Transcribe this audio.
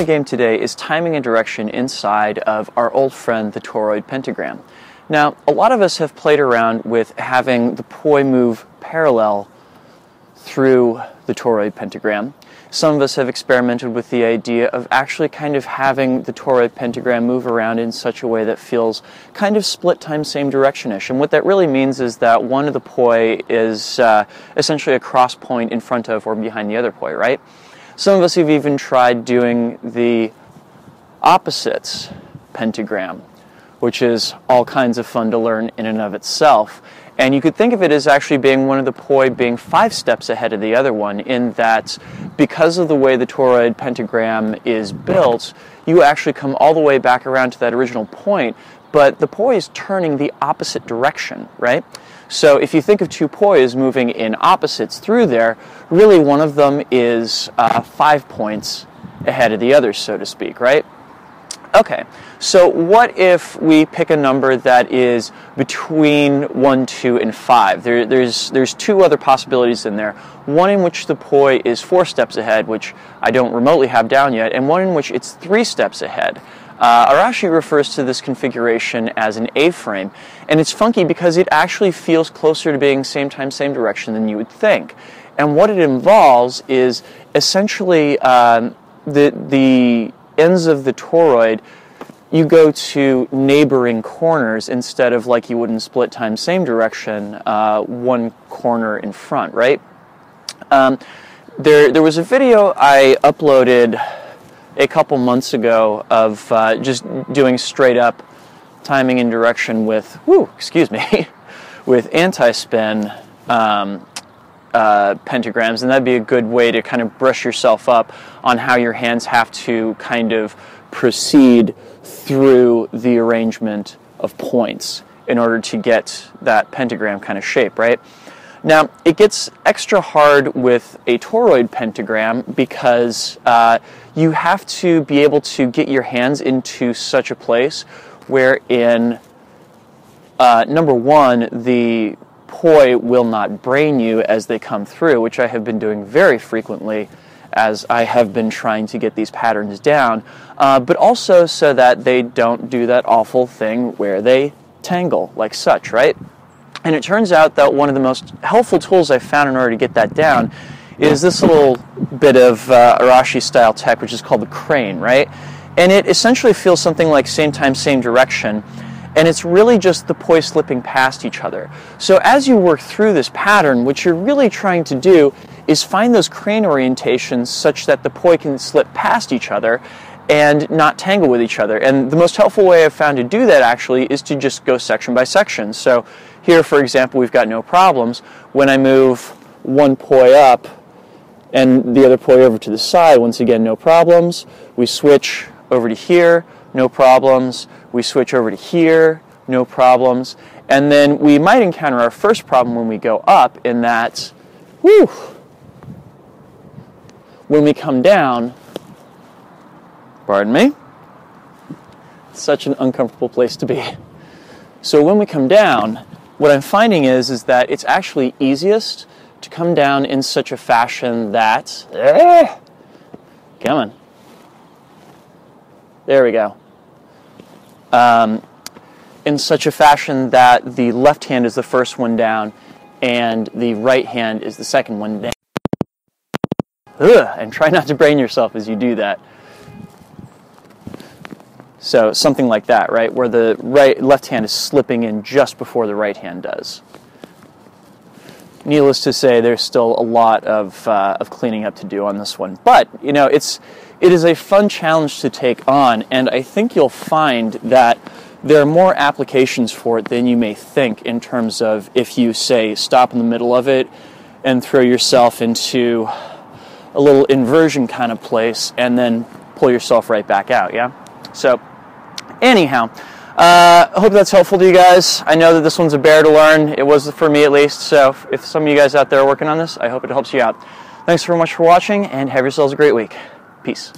the game today is timing and direction inside of our old friend, the toroid pentagram. Now, a lot of us have played around with having the poi move parallel through the toroid pentagram. Some of us have experimented with the idea of actually kind of having the toroid pentagram move around in such a way that feels kind of split time same direction-ish. And what that really means is that one of the poi is essentially a cross point in front of or behind the other poi, right? Some of us have even tried doing the opposites pentagram, which is all kinds of fun to learn in and of itself. And you could think of it as actually being one of the poi being 5 steps ahead of the other one, in that because of the way the toroid pentagram is built, you actually come all the way back around to that original point, but the poi is turning the opposite direction, right? So if you think of 2 poi as moving in opposites through there, really one of them is 5 points ahead of the other, so to speak, right? Okay, so what if we pick a number that is between 1, 2, and 5? There's 2 other possibilities in there. One in which the poi is 4 steps ahead, which I don't remotely have down yet, and one in which it's 3 steps ahead. Arashi refers to this configuration as an A-frame, and it's funky because it actually feels closer to being same time, same direction than you would think. And what it involves is essentially the ends of the toroid, you go to neighboring corners instead of like you would in split time same direction, one corner in front, right? There was a video I uploaded a couple months ago of just doing straight up timing and direction with, with antispin pentagrams, and that'd be a good way to kind of brush yourself up on how your hands have to kind of proceed through the arrangement of points in order to get that pentagram kind of shape, right? Now, it gets extra hard with a toroid pentagram because you have to be able to get your hands into such a place wherein, number one, the poi will not brain you as they come through, which I have been doing very frequently as I have been trying to get these patterns down, but also so that they don't do that awful thing where they tangle like such, right? And it turns out that one of the most helpful tools I've found in order to get that down is this little bit of Arashi style tech, which is called the crane, right? And it essentially feels something like same time, same direction, and it's really just the poi slipping past each other. So as you work through this pattern, what you're really trying to do is find those crane orientations such that the poi can slip past each other and not tangle with each other. And the most helpful way I've found to do that actually is to just go section by section. So here, for example, we've got no problems. When I move one poi up and the other poi over to the side, once again, no problems. We switch over to here, no problems. We switch over to here, no problems. And then we might encounter our first problem when we go up, in that, when we come down, pardon me, it's such an uncomfortable place to be. So when we come down, what I'm finding is that it's actually easiest to come down in such a fashion that, come on, there we go. In such a fashion that the left hand is the first one down and the right hand is the second one down. And try not to brain yourself as you do that. So something like that, right, where the left hand is slipping in just before the right hand does. Needless to say, there's still a lot of cleaning up to do on this one, but you know, it is a fun challenge to take on, and I think you'll find that there are more applications for it than you may think, in terms of if you, say, stop in the middle of it and throw yourself into a little inversion kind of place and then pull yourself right back out, yeah? So, anyhow, I hope that's helpful to you guys. I know that this one's a bear to learn. It was for me at least, so if some of you guys out there are working on this, I hope it helps you out. Thanks very much for watching, and have yourselves a great week. Peace.